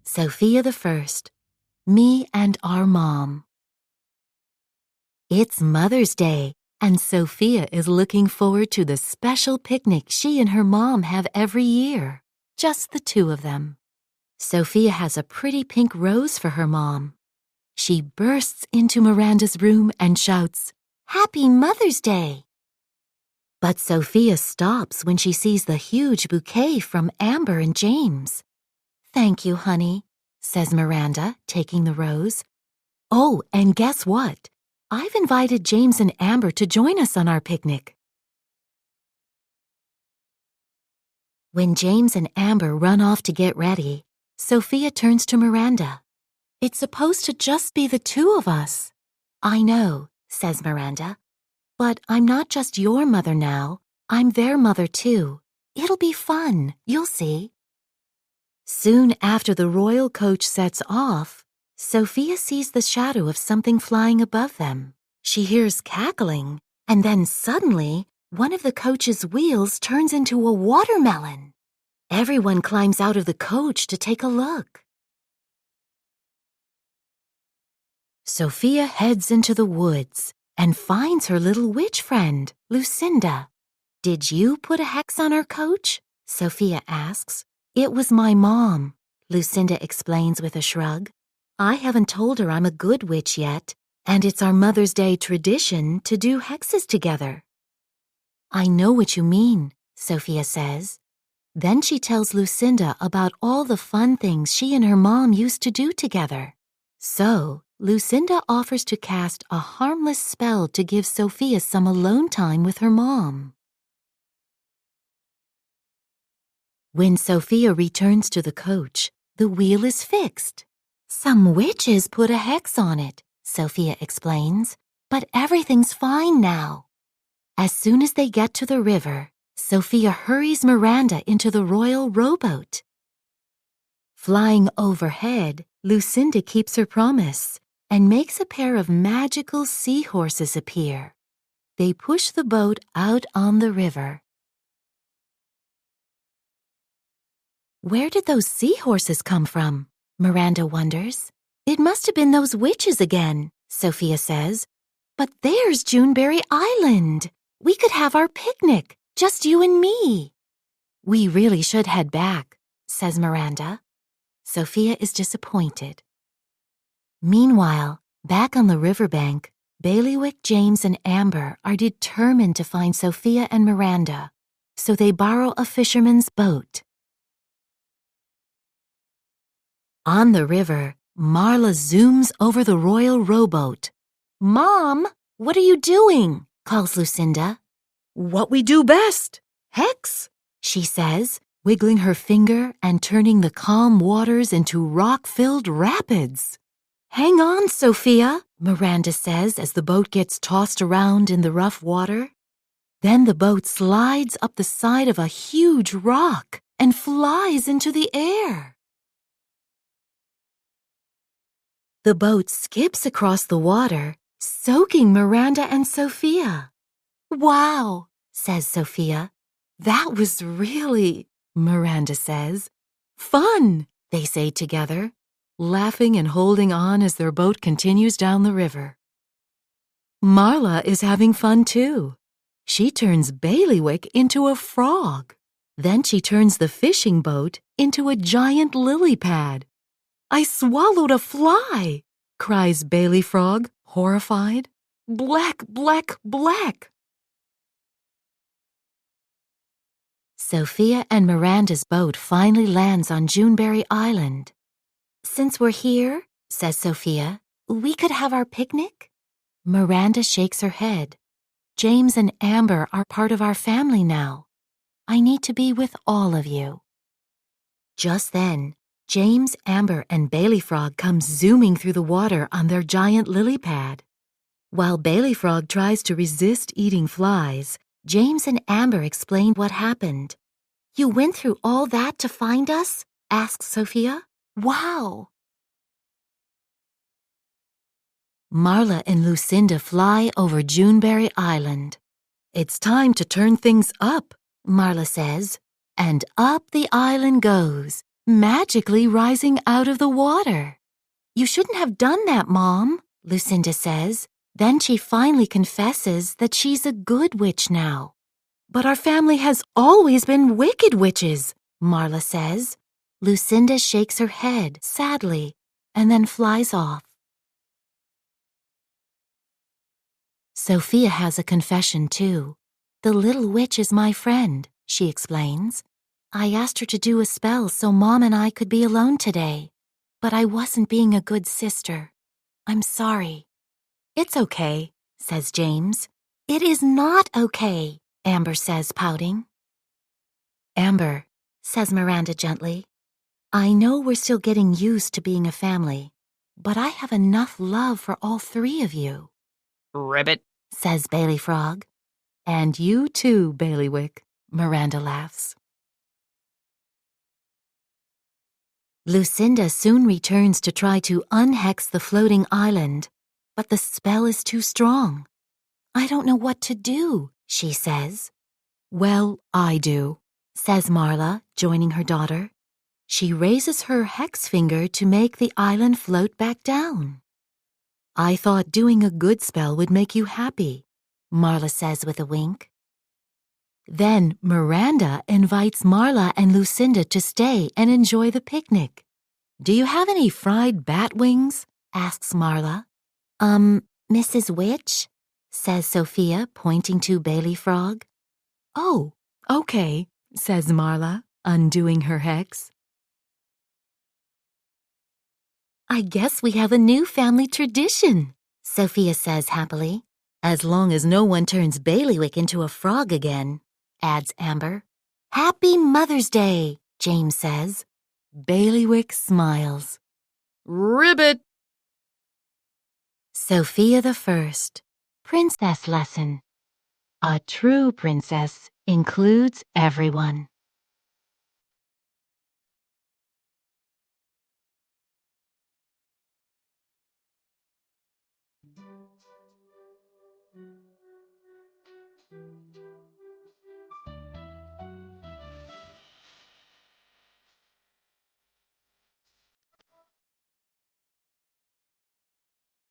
Sofia the First, Me and Our Mom. It's Mother's Day, and Sofia is looking forward to the special picnic she and her mom have every year, just the two of them. Sofia has a pretty pink rose for her mom. She bursts into Miranda's room and shouts, "Happy Mother's Day!" But Sofia stops when she sees the huge bouquet from Amber and James. "Thank you, honey," says Miranda, taking the rose. "Oh, and guess what? I've invited James and Amber to join us on our picnic." When James and Amber run off to get ready, Sofia turns to Miranda. "It's supposed to just be the two of us." "I know," says Miranda, "but I'm not just your mother now. I'm their mother too. It'll be fun, you'll see." Soon after the royal coach sets off, Sofia sees the shadow of something flying above them. She hears cackling, and then suddenly, one of the coach's wheels turns into a watermelon. Everyone climbs out of the coach to take a look. Sofia heads into the woods and finds her little witch friend, Lucinda. "Did you put a hex on our coach?" Sofia asks. "It was my mom," Lucinda explains with a shrug. "I haven't told her I'm a good witch yet, and it's our Mother's Day tradition to do hexes together." "I know what you mean," Sofia says. Then she tells Lucinda about all the fun things she and her mom used to do together. So, Lucinda offers to cast a harmless spell to give Sofia some alone time with her mom. When Sofia returns to the coach, the wheel is fixed. "Some witches put a hex on it," Sofia explains, "but everything's fine now." As soon as they get to the river, Sofia hurries Miranda into the royal rowboat. Flying overhead, Lucinda keeps her promise and makes a pair of magical seahorses appear. They push the boat out on the river. "Where did those seahorses come from?" Miranda wonders. "It must have been those witches again," Sofia says. "But there's Juneberry Island. We could have our picnic, just you and me." "We really should head back," says Miranda. Sofia is disappointed. Meanwhile, back on the riverbank, Bailiwick, James, and Amber are determined to find Sofia and Miranda, so they borrow a fisherman's boat. On the river, Marla zooms over the royal rowboat. "Mom, what are you doing?" calls Lucinda. "What we do best, hex," she says, wiggling her finger and turning the calm waters into rock-filled rapids. "Hang on, Sofia," Miranda says as the boat gets tossed around in the rough water. Then the boat slides up the side of a huge rock and flies into the air. The boat skips across the water, soaking Miranda and Sofia. "Wow," says Sofia. "That was really," Miranda says. "Fun," they say together, laughing and holding on as their boat continues down the river. Marla is having fun too. She turns Bailiwick into a frog. Then she turns the fishing boat into a giant lily pad. "I swallowed a fly," cries Bailey Frog, horrified. "Black, black, black." Sofia and Miranda's boat finally lands on Juneberry Island. "Since we're here," says Sofia, "we could have our picnic?" Miranda shakes her head. "James and Amber are part of our family now. I need to be with all of you." Just then, James, Amber, and Bailey Frog come zooming through the water on their giant lily pad. While Bailey Frog tries to resist eating flies, James and Amber explain what happened. "You went through all that to find us?" asks Sofia. "Wow." Marla and Lucinda fly over Juneberry Island. "It's time to turn things up," Marla says, and up the island goes, magically rising out of the water. You shouldn't have done that, Mom, Lucinda says. Then she finally confesses that she's a good witch now. But our family has always been wicked witches, Marla says. Lucinda shakes her head sadly and then flies off. Sophia has a confession, too. The little witch is my friend, she explains. I asked her to do a spell so Mom and I could be alone today. But I wasn't being a good sister. I'm sorry. It's okay, says James. It is not okay, Amber says, pouting. Amber, says Miranda gently, I know we're still getting used to being a family, but I have enough love for all three of you. Ribbit, says Bailey Frog. And you too, Bailiwick, Miranda laughs. Lucinda soon returns to try to unhex the floating island, but the spell is too strong. I don't know what to do, she says. Well, I do, says Marla, joining her daughter. She raises her hex finger to make the island float back down. I thought doing a good spell would make you happy, Marla says with a wink. Then Miranda invites Marla and Lucinda to stay and enjoy the picnic. Do you have any fried bat wings? Asks Marla. Mrs. Witch? Says Sophia, pointing to Bailey Frog. Oh, okay, says Marla, undoing her hex. I guess we have a new family tradition, Sophia says happily. As long as no one turns Bailiwick into a frog again, adds Amber. Happy Mother's Day, James says. Bailiwick smiles. Ribbit, Sofia the First, Princess Lesson. A true princess includes everyone.